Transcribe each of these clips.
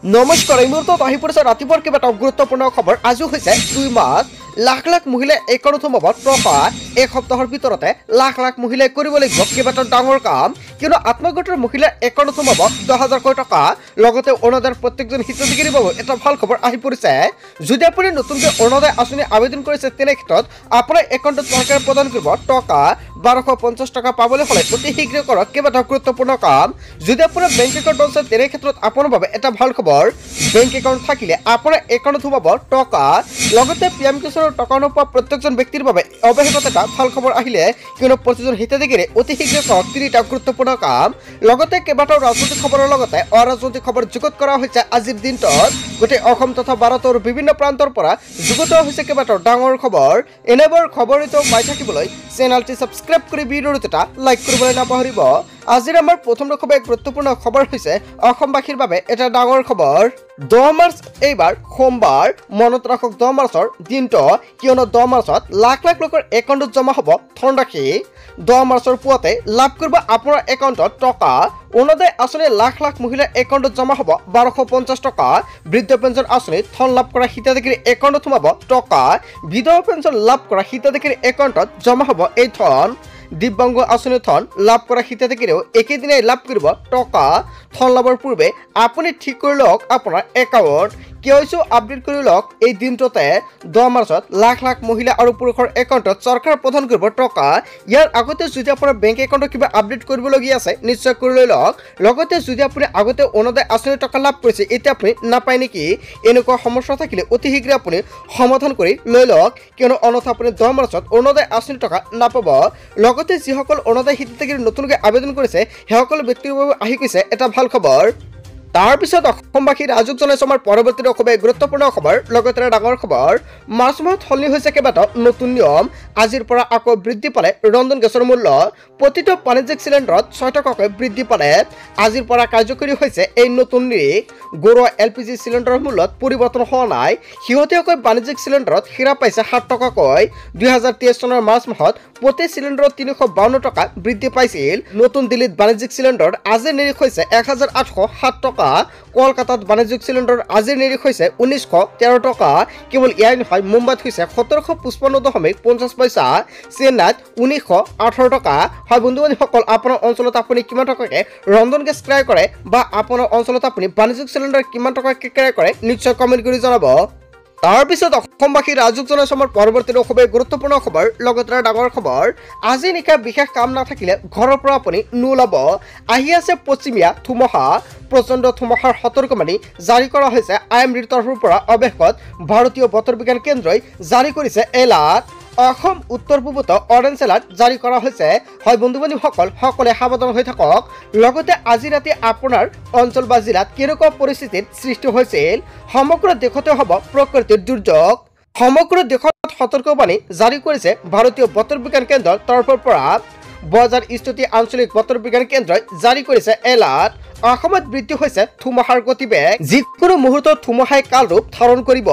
নমস্কাৰ এই মুহূৰ্তত আহি পৰিছে ৰাতিপুৱাৰ কেইবাটাও গুৰুত্বপূৰ্ণ খবৰ। আজি হৈছে 2 মাৰ্চ। লাখ লাখ মহিলাই একাউণ্ট সোমাব টকা। এক সপ্তাহৰ ভিতৰতে লাখ লাখ মহিলাই কৰিব লাগিব কেইবাটাও ডাঙৰ কাম। কিন্তু আত্মগোটৰ মহিলাৰ একাউণ্ট সোমাব 10,000 টকা। লগতে অৰুণোদয়ৰ প্ৰত্যেকজন হিতাধিকাৰীৰ বাবে এটা ভাল খবৰ আহি পৰিছে। যদি আপুনি নতুনকৈ অৰুণোদয় আঁচনি আবেদন কৰিছে তেনে ক্ষেত্ৰত আপোনাৰ একাউণ্টত চৰকাৰে প্ৰদান কৰিব টকা 1250 টকা পাবলৈ হ'লে অতি শীঘ্ৰে কৰক কেইবাটাও গুৰুত্বপূৰ্ণ কাম। যদি আপোনাৰ বেংক একাউণ্ট আছে তেনে ক্ষেত্ৰত আপোনাৰ বাবে এটা ভাল খবৰ। বেংক একাউণ্ট থাকিলে আপোনাৰ একাউণ্টত সোমাব টকা। লগতে পিএম কিষাণৰ টকা নোপোৱা প্ৰত্যেকজন ব্যক্তিৰ বাবে অৱশেষত এটা ভাল খবৰ আহিলে, কিয়নো প্ৰতিজন হিতাধিকাৰী অতি শীঘ্ৰে কৰক 3টা গুৰুত্বপূৰ্ণ কাম। লগতে কেইবাটাও ৰাজনৈতিক খবৰৰ লগতে অৰাজনৈতিক খবৰ যুগুত কৰা হৈছে আজিৰ দিনটোত। গোটেই অসম তথা ভাৰতৰ বিভিন্ন প্ৰান্তৰ পৰা যুগুত হৈছে কেইবাটাও ডাঙৰ খবৰ। এনেবোৰ খবৰ পাই থাকিবলৈ চেনেলটি সাবস্ক্ৰাইব কৰি ভিডিঅ'টো এটা লাইক কৰিবলৈ নাপাহৰিব। আজিৰ আমাৰ প্ৰথম খবৰ গুৰুত্বপূৰ্ণ খবৰ হৈছে অসমবাসীৰ বাবে এটা ডাঙৰ খবৰ। 10 মাৰ্চ এইবাৰ সোমবাৰ। মনত ৰাখক 10 মাৰ্চৰ দিনটো, কিয়নো 10 মাৰ্চত লাখ লাখ লোকৰ একাউণ্টত জমা হ'ব ধনৰাশি। 10 মাৰ্চৰ পুৱাতে লাভ কৰিব আপোনাৰ একাউণ্টত টকা। অৰুণোদয় আঁচনি লাখ লাখ মহিলাৰ একাউণ্টত জমা হ'ব 1250 টকা। বৃদ্ধ পেঞ্চন আঁচনিত ধন লাভ কৰা হিতাধিকাৰীৰ একাউণ্টত সোমাব টকা। বিধৱা পেঞ্চন লাভ কৰা হিতাধিকাৰীৰ একাউণ্টত জমা হ'ব এই ধন। দিব্যাংগ আঁচনিৰ ধন লাভ কৰা হিতাধিকাৰীও একেদিনাই লাভ কৰিব টকা। ধন লাভৰ পূৰ্বে আপুনি ঠিক কৰি লওক আপোনাৰ একাউণ্ট। কেৱাইচি আপডেট কৰি লওক এই দিনটোতে। 10 মাৰ্চত লাখ লাখ মহিলা আৰু পুৰুষৰ একাউণ্টত চৰকাৰে প্ৰদান কৰিব টকা। ইয়াৰ আগতে যদি আপোনাৰ বেংক একাউণ্টত কিবা আপডেট কৰিবলগীয়া আছে নিশ্চয় কৰি লৈ লওক। লগতে যদি আপুনি আগতে অৰুণোদয় আঁচনিৰ টকা লাভ কৰিছে এতিয়া আপুনি নাপায় নেকি, এনেকুৱা সমস্যা থাকিলে অতি শীঘ্ৰে আপুনি সমাধান কৰি লৈ লওক, কিয়নো অন্যথা আপুনি 10 মাৰ্চত অৰুণোদয় আঁচনিৰ টকা নাপাব। লগতে যিসকল অৰুণোদয় হিতাধিকাৰী নতুনকৈ আবেদন কৰিছে সেইসকল ব্যক্তিৰ বাবে আহি গৈছে এটা ভাল খবৰ। তাৰপিছত অসমবাসী ৰাজুক জনাইছো আমাৰ পৰৱৰ্তী খুবেই গুৰুত্বপূৰ্ণ খবৰ। লগতে ডাঙৰ খবৰ, মাৰ্চ মাহত সলনি হৈছে কেইবাটাও নতুন নিয়ম। আজিৰ পৰা আকৌ বৃদ্ধি পালে ৰন্ধন গেছৰ মূল্য। প্ৰতিটো বাণিজ্যিক চিলিণ্ডাৰত 6 টকাকৈ বৃদ্ধি পালে। আজিৰ পৰা কাৰ্যকৰী হৈছে এই নতুন নিৰিখ। ঘৰুৱা LPG চিলিণ্ডাৰৰ মূল্যত পৰিৱৰ্তন হোৱা নাই। শেহতীয়াকৈ বাণিজ্যিক চিলিণ্ডাৰত হীৰা পাইছে 7 টকাকৈ। 2023 চনৰ মাৰ্চ মাহত প্ৰতি চিলিণ্ডাৰত 352 টকা বৃদ্ধি পাইছিল। নতুন দিল্লীত বাণিজ্যিক চিলিণ্ডাৰত আজিৰ নিৰিখ হৈছে 1807 টকা। কলকাতাত বাণিজ্যিক চিলিণ্ডাৰৰ আজিৰ নিৰিখ হৈছে 1913 টকা। কেৱল ইয়াই নহয়, মুম্বাইত হৈছে 1755.50 পইচা। চেন্নাইত 1918 টকা। হয় বন্ধু বান্ধৱীসকল, আপোনাৰ অঞ্চলত আপুনি কিমান টকাকৈ ৰন্ধন গেছ ক্ৰয় কৰে বা আপোনাৰ অঞ্চলত আপুনি বাণিজ্যিক চিলিণ্ডাৰ কিমান টকাকৈ ক্ৰয় কৰে নিশ্চয় কমেণ্ট কৰি জনাব। তাৰপিছত অসমবাসী ৰাজুক জনাইছো আমাৰ পৰৱৰ্তী খুবেই গুৰুত্বপূৰ্ণ খবৰ। লগতে ডাঙৰ খবৰ, আজি নিশা বিশেষ কাম নাথাকিলে ঘৰৰ পৰা আপুনি নোলাব। আহি আছে পশ্চিমীয়া ধুমুহা। প্ৰচণ্ড ধুমুহাৰ সতৰ্কবাণী জাৰি কৰা হৈছে IMDৰ তৰফৰ পৰা। অৱশেষত ভাৰতীয় বতৰ বিজ্ঞান কেন্দ্ৰই জাৰি কৰিছে এলাৰ্ট। অসম উত্তৰ পূবত অৰেঞ্জ এলাৰ্ট জাৰি কৰা হৈছে। হয় বন্ধু বান্ধৱীসকল, সকলোৱে সাৱধান হৈ থাকক। লগতে আজি ৰাতি আপোনাৰ অঞ্চল বা জিলাত কেনেকুৱা পৰিস্থিতিৰ সৃষ্টি হৈছিল, সমগ্ৰ দেশতে হ'ব প্ৰকৃতিৰ দুৰ্যোগ। সমগ্ৰ দেশত সতৰ্কবাণী জাৰি কৰিছে ভাৰতীয় বতৰ বিজ্ঞান কেন্দ্ৰৰ তৰফৰ পৰা। বজাৰ স্থিতি আঞ্চলিক বতৰ বিজ্ঞান কেন্দ্ৰই জাৰি কৰিছে এলাৰ্ট। অসমত বৃদ্ধি হৈছে ধুমুহাৰ গতিবেগ। যিকোনো মুহূৰ্তত ধুমুহাই কাল ৰূপ ধাৰণ কৰিব।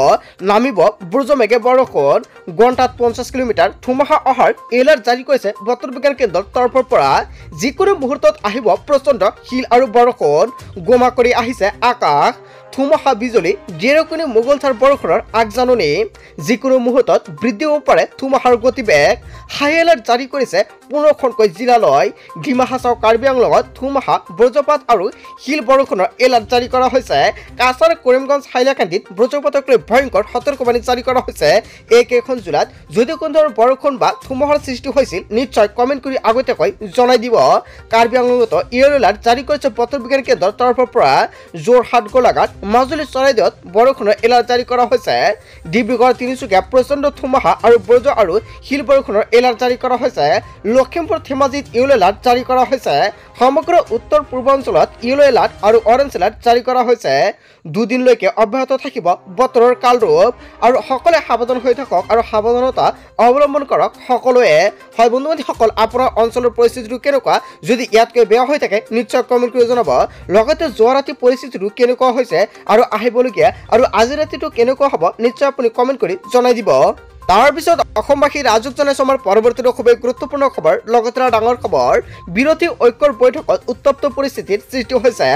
নামিব বজ্ৰমেঘে বৰষুণ। ঘণ্টাত 50 কিলোমিটাৰ ধুমুহা অহাৰ এলাৰ্ট জাৰি কৰিছে বতৰ বিজ্ঞান কেন্দ্ৰৰ তৰফৰ পৰা। যিকোনো মুহূৰ্তত আহিব প্ৰচণ্ড শিল আৰু বৰষুণ। গোমা কৰি আহিছে আকাশ। ধুমুহা বিজুলী ঢেৰেকনি মুগলধাৰ বৰষুণৰ আগজাননী। যিকোনো মুহূৰ্তত বৃদ্ধি হ'ব পাৰে ধুমুহাৰ গতিবেগ। হাই এলাৰ্ট জাৰি কৰিছে 15খনকৈ জিলালৈ। ডিমা হাছাও কাৰ্বি আংলঙত ধুমুহা বজ্ৰপাত আৰু শিল বৰষুণৰ এলাৰ্ট জাৰি কৰা হৈছে। কাছাৰ কৰিমগঞ্জ হাইলাকান্দিত বজ্ৰপাতক লৈ ভয়ংকৰ সতৰ্কবাণী জাৰি কৰা হৈছে। এইকেইখন জিলাত যদি কোনো ধৰণৰ বৰষুণ বা ধুমুহাৰ সৃষ্টি হৈছিল নিশ্চয় কমেণ্ট কৰি আগতীয়াকৈ জনাই দিব। কাৰ্বি আংলঙতো ইয়েলো এলাৰ্ট জাৰি কৰিছে বতৰ বিজ্ঞান কেন্দ্ৰৰ তৰফৰ পৰা। যোৰহাট, গোলাঘাট, মাজুলী, চৰাইদেউত বৰষুণৰ এলাৰ্ট জাৰি কৰা হৈছে। ডিব্ৰুগড়, তিনিচুকীয়া প্ৰচণ্ড ধুমুহা আৰু বজ্ৰ আৰু শিল বৰষুণৰ এলাৰ্ট জাৰি কৰা হৈছে। লখিমপুৰ, ধেমাজিত ইয়েলো এলাৰ্ট জাৰি কৰা হৈছে। সমগ্ৰ উত্তৰ পূৰ্বাঞ্চলত ইয়েলো এলাৰ্ট আৰু অৰেঞ্জ এলাৰ্ট জাৰি কৰা হৈছে। দুদিনলৈকে অব্যাহত থাকিব বতৰৰ কালৰূপ আৰু সকলোৱে সাৱধান হৈ থাকক আৰু সাৱধানতা অৱলম্বন কৰক সকলোৱে। হয় বন্ধু বান্ধৱীসকল, আপোনাৰ অঞ্চলৰ পৰিস্থিতিটো কেনেকুৱা, যদি ইয়াতকৈ বেয়া হৈ থাকে নিশ্চয় কমেণ্ট কৰি জনাব। লগতে যোৱা ৰাতি পৰিস্থিতিটো কেনেকুৱা হৈছে আৰু আহিবলগীয়া আৰু আজি ৰাতিটো কেনেকুৱা হ'ব নিশ্চয় আপুনি কমেণ্ট কৰি জনাই দিব। তাৰ পিছত অসমবাসী ৰাজক জনাইছে আমাৰ পৰৱৰ্তী খুবেই গুৰুত্বপূৰ্ণ খবৰ লগতে ডাঙৰ খবৰ বিৰোধী ঐক্যৰ বৈঠকত উত্তপ্ত পৰিস্থিতিৰ সৃষ্টি হৈছে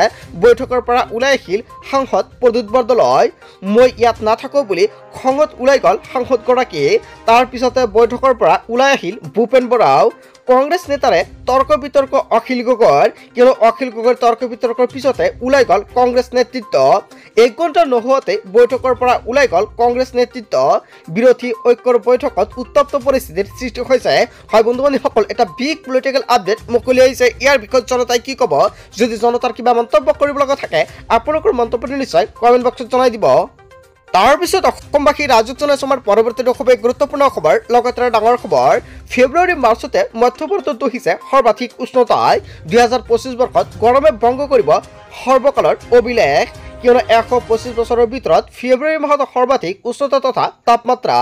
বৈঠকৰ পৰা ওলাই আহিল সাংসদ প্ৰদ্যুৎ বৰদলৈ মই ইয়াত নাথাকো বুলি খঙত ওলাই গ'ল সাংসদগৰাকী তাৰ পিছতে বৈঠকৰ পৰা ওলাই আহিল ভূপেন বৰাও কংগ্ৰেছ নেতাৰে তৰ্ক বিতৰ্ক অখিল গগৈৰ কিয়নো অখিল গগৈৰ তৰ্ক বিতৰ্কৰ পিছতে ওলাই গ'ল কংগ্ৰেছ নেতৃত্ব 1 ঘণ্টা নোহোৱাতে বৈঠকৰ পৰা ওলাই গ'ল কংগ্ৰেছ নেতৃত্ব বিৰোধী ঐক্যৰ বৈঠকত উত্তপ্ত পৰিস্থিতিৰ সৃষ্টি হৈছে হয় বন্ধু-বান্ধৱীসকল এটা বিগ পলিটিকেল আপডেট মুকলি হৈছে ইয়াৰ বিষয়ত জনতাই কি ক'ব যদি জনতাৰ কিবা মন্তব্য কৰিব লগা থাকে আপোনালোকৰ মন্তব্যটো নিশ্চয় কমেন্ট বক্সত জনাই দিব তাৰ পিছত অসমবাসী ৰাজক জনাইছে আমাৰ পৰৱৰ্তী খুবেই গুৰুত্বপূৰ্ণ খবৰ লগতে ডাঙৰ খবৰ ফেব্ৰুৱাৰী মাৰ্চতে মধ্যভাৰতত দহিছে সৰ্বাধিক উষ্ণতাই 2025 বৰ্ষত গৰমে ভংগ কৰিব সৰ্বকালৰ অভিলেখ কিয়নো 125 বছৰৰ ভিতৰত ফেব্ৰুৱাৰী মাহত সৰ্বাধিক উষ্ণতা তথা তাপমাত্ৰা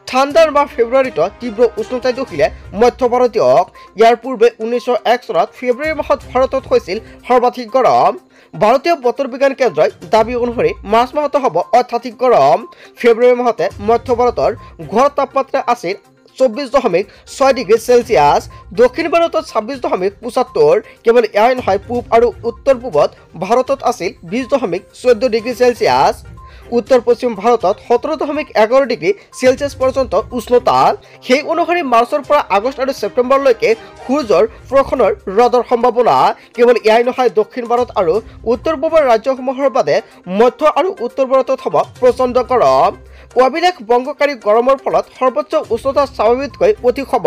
ঠাণ্ডাৰ মাহ ফেব্ৰুৱাৰীত তীব্ৰ উষ্ণতাই দহিলে মধ্য ভাৰতীয়ক ইয়াৰ পূৰ্বে 1901 চনত ফেব্ৰুৱাৰী মাহত ভাৰতত হৈছিল সৰ্বাধিক গৰম ভাৰতীয় বতৰ বিজ্ঞান কেন্দ্ৰই দাবী অনুসৰি মাৰ্চ মাহত হ'ব অত্যাধিক গৰম ফেব্ৰুৱাৰী মাহতে মধ্য ভাৰতৰ গড় তাপমাত্ৰা আছিল 24.6 ডিগ্ৰী সেলসিয়াস দক্ষিণ ভাৰতত 26.75 কেৱল এয়াই নহয় পূব আৰু উত্তৰ পূবত ভাৰতত আছিল 20.14 ডিগ্ৰী সেলসিয়াস উত্তৰ পশ্চিম ভাৰতত 17.11 ডিগ্ৰী সেলসিয়াস পৰ্যন্ত উষ্ণতা সেই অনুসৰি মাৰ্চৰ পৰা আগষ্ট আৰু ছেপ্টেম্বৰলৈকে সূৰ্যৰ প্ৰখনৰ ৰদৰ সম্ভাৱনা কেৱল এয়াই নহয় দক্ষিণ ভাৰত আৰু উত্তৰ পূবৰ ৰাজ্যসমূহৰ বাদে মধ্য আৰু উত্তৰ ভাৰতত হ'ব প্ৰচণ্ড গৰম অভিলেখ ভংগকাৰী গৰমৰ ফলত সৰ্বোচ্চ উষ্ণতা স্বাভাৱিকতকৈ অধিক হ'ব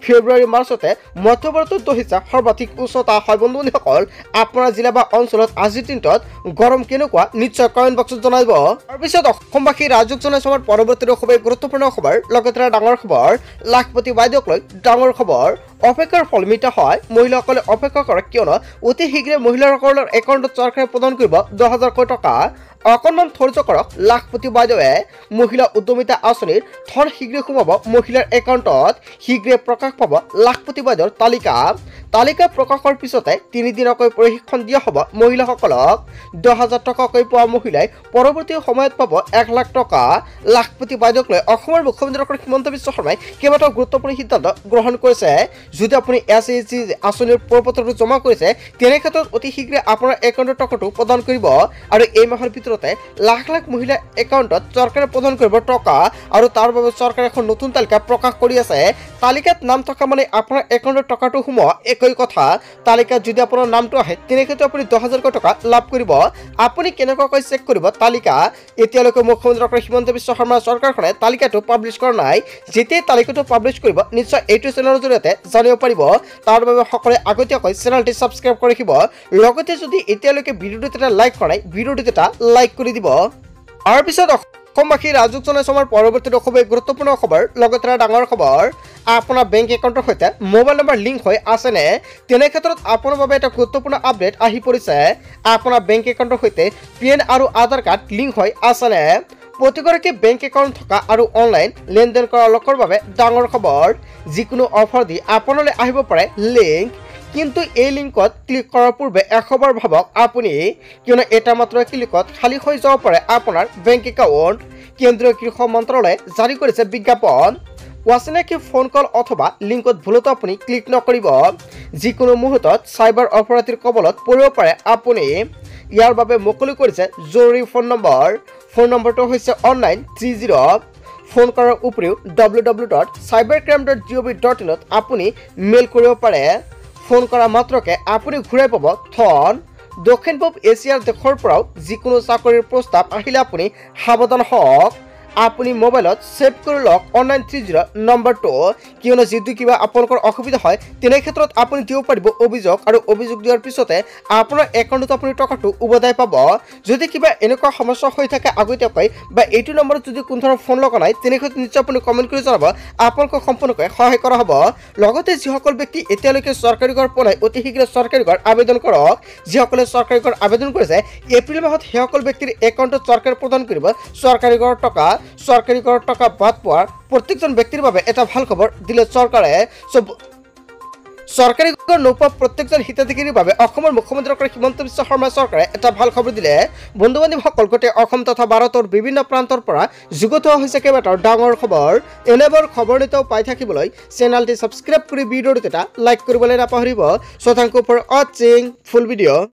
ফেব্ৰুৱাৰী মাৰ্চতে মধ্য ভাৰতত দহিছে সৰ্বাধিক উষ্ণতা হয় বন্ধুসকল আপোনাৰ জিলা বা অঞ্চলত আজিৰ দিনটোত গৰম কেনেকুৱা নিশ্চয় কমেন্ট বক্সত জনাব তাৰপিছত অসমবাসী ৰাজক জনাইছে আমাৰ পৰৱৰ্তী খুবেই গুৰুত্বপূৰ্ণ খবৰ লগতে ডাঙৰ খবৰ লাখপতি বাইদেউক লৈ ডাঙৰ খবৰ অপেক্ষাৰ ফল মিঠা হয় মহিলাসকলে অপেক্ষা কৰে কিয়নো অতি শীঘ্ৰে মহিলাসকলৰ একাউণ্টত চৰকাৰে প্ৰদান কৰিব 10,000 কোটি টকা অকণমান ধৈৰ্য কৰক লাখপতি বাইদেৱে মহিলা উদ্যমিতা আঁচনিৰ ধন শীঘ্ৰে সোমাব মহিলাৰ একাউণ্টত শীঘ্ৰে প্ৰকাশ পাব লাখপতি বাইদেউৰ তালিকা প্ৰকাশৰ পিছতে 3 দিনকৈ প্ৰশিক্ষণ দিয়া হ'ব মহিলাসকলক 10,000 টকাকৈ পোৱা মহিলাই পৰৱৰ্তী সময়ত পাব 1 লাখ টকা লাখপতি বাইদেউক লৈ অসমৰ মুখ্যমন্ত্ৰী ডক্টৰ হিমন্ত বিশ্ব শৰ্মাই কেইবাটাও গুৰুত্বপূৰ্ণ সিদ্ধান্ত গ্ৰহণ কৰিছে যদি আপুনি এছএইচজি আঁচনিৰ প্ৰপত্ৰটো জমা কৰিছে তেনে ক্ষেত্ৰত অতি শীঘ্ৰে আপোনাৰ একাউণ্টৰ টকাটো প্ৰদান কৰিব আৰু এই মাহৰ ভিতৰতে লাখ লাখ মহিলা একাউণ্টত চৰকাৰে প্ৰদান কৰিব টকা আৰু তাৰ বাবে চৰকাৰে এখন নতুন তালিকা প্ৰকাশ কৰি আছে তালিকাত নাম থকা মানে আপোনাৰ একাউণ্টৰ টকাটো সোমোৱা একই কথা তালিকাত যদি আপোনাৰ নামটো আহে তেনে ক্ষেত্ৰত আপুনি 10,000 কোটি টকা লাভ কৰিব আপুনি কেনেকৈ চেক কৰিব তালিকা এতিয়ালৈকে মুখ্যমন্ত্ৰী ডক্টৰ হিমন্ত বিশ্ব শৰ্মা চৰকাৰখনে তালিকাটো পাব্লিছ কৰা নাই যেতিয়া তালিকাটো পাব্লিছ কৰিব নিশ্চয় এইটো চেনেলৰ জৰিয়তে জানিব পাৰিব তাৰ বাবে সকলোৱে আগতীয়াকৈ চেনেলটি সাবস্ক্ৰাইব কৰি ৰাখিব লগতে যদি এতিয়ালৈকে ভিডিঅ'টো এটা লাইক কৰা নাই ভিডিঅ'টো এটা লাইক কৰি দিব তাৰ পিছত অসমবাসী ৰাজক জনাইছে আমাৰ পৰৱৰ্তী খুবেই গুৰুত্বপূৰ্ণ খবৰ লগতে ডাঙৰ খবৰ আপোনাৰ বেংক একাউণ্টৰ সৈতে মোবাইল নম্বৰ লিংক হৈ আছেনে তেনে ক্ষেত্ৰত আপোনাৰ বাবে এটা গুৰুত্বপূৰ্ণ আপডেট আহি পৰিছে আপোনাৰ বেংক একাউণ্টৰ সৈতে PN আৰু আধাৰ কাৰ্ড লিংক হৈ আছেনে প্ৰতিগৰাকী বেংক একাউণ্ট থকা আৰু অনলাইন লেনদেন কৰা লোকৰ বাবে ডাঙৰ খবৰ যিকোনো অফাৰ দি আপোনালৈ আহিব পাৰে লিংক কিন্তু এই লিংকত ক্লিক কৰাৰ পূৰ্বে এশবাৰ ভাবক আপুনি কিয়নো এটা মাত্ৰ ক্লিকত খালী হৈ যাব পাৰে আপোনাৰ বেংক একাউণ্ট কেন্দ্ৰীয় কৃষি মন্ত্ৰালয়ে জাৰি কৰিছে বিজ্ঞাপন অচিনাকি ফোন কল অথবা লিংকত ভুলতো আপুনি ক্লিক নকৰিব যিকোনো মুহূৰ্তত চাইবাৰ অপৰাধীৰ কবলত পৰিব পাৰে আপুনি ইয়াৰ বাবে মুকলি কৰিছে জৰুৰী ফোন নম্বৰটো হৈছে 1930 ফোন কৰাৰ উপৰিও www.cybercrime.gov.in ত আপুনি মেইল কৰিব পাৰে ফোন কৰা মাত্ৰকে আপুনি ঘূৰাই পাব ধন দক্ষিণ পূব এছিয়াৰ দেশৰ পৰাও যিকোনো চাকৰিৰ প্ৰস্তাৱ আহিলে আপুনি সাৱধান হওক আপুনি মোবাইলত সেভ কৰি লওক 1930 নম্বৰটো কিয়নো যদি কিবা আপোনালোকৰ অসুবিধা হয় তেনে ক্ষেত্ৰত আপুনি দিব পাৰিব অভিযোগ আৰু অভিযোগ দিয়াৰ পিছতে আপোনাৰ একাউণ্টত আপুনি টকাটো উভতাই পাব যদি কিবা এনেকুৱা সমস্যা হৈ থাকে আগতীয়াকৈ বা এইটো নম্বৰত যদি কোনো ধৰণৰ ফোন লগা নাই তেনে ক্ষেত্ৰত নিশ্চয় আপুনি কমেণ্ট কৰি জনাব আপোনালোকক সম্পূৰ্ণকৈ সহায় কৰা হ'ব লগতে যিসকল ব্যক্তি এতিয়ালৈকে চৰকাৰী ঘৰ পোৱা নাই অতি শীঘ্ৰে চৰকাৰী ঘৰ আবেদন কৰক যিসকলে চৰকাৰী ঘৰ আবেদন কৰিছে এপ্ৰিল মাহত সেইসকল ব্যক্তিৰ একাউণ্টত চৰকাৰে প্ৰদান কৰিব চৰকাৰী ঘৰৰ টকা চৰকাৰী ঘৰৰ টকা বাদ পোৱাৰ প্ৰত্যেকজন ব্যক্তিৰ বাবে এটা ভাল খবৰ দিলে চৰকাৰে চৰকাৰী নোপোৱা প্ৰত্যেকজন হিতাধিকাৰীৰ বাবে অসমৰ মুখ্যমন্ত্ৰী ডক্টৰ হিমন্ত বিশ্ব শৰ্মা চৰকাৰে এটা ভাল খবৰ দিলে। বন্ধু বান্ধৱীসকল, গোটেই অসম তথা ভাৰতৰ বিভিন্ন প্ৰান্তৰ পৰা যুগুত হোৱা হৈছে কেইবাটাও ডাঙৰ খবৰ। এনেবোৰ খবৰ নিতৌ পাই থাকিবলৈ চেনেলটি ছাবস্ক্ৰাইব কৰি ভিডিঅ'টো এটা লাইক কৰিবলৈ নাপাহৰিব। So thank you for watching full video.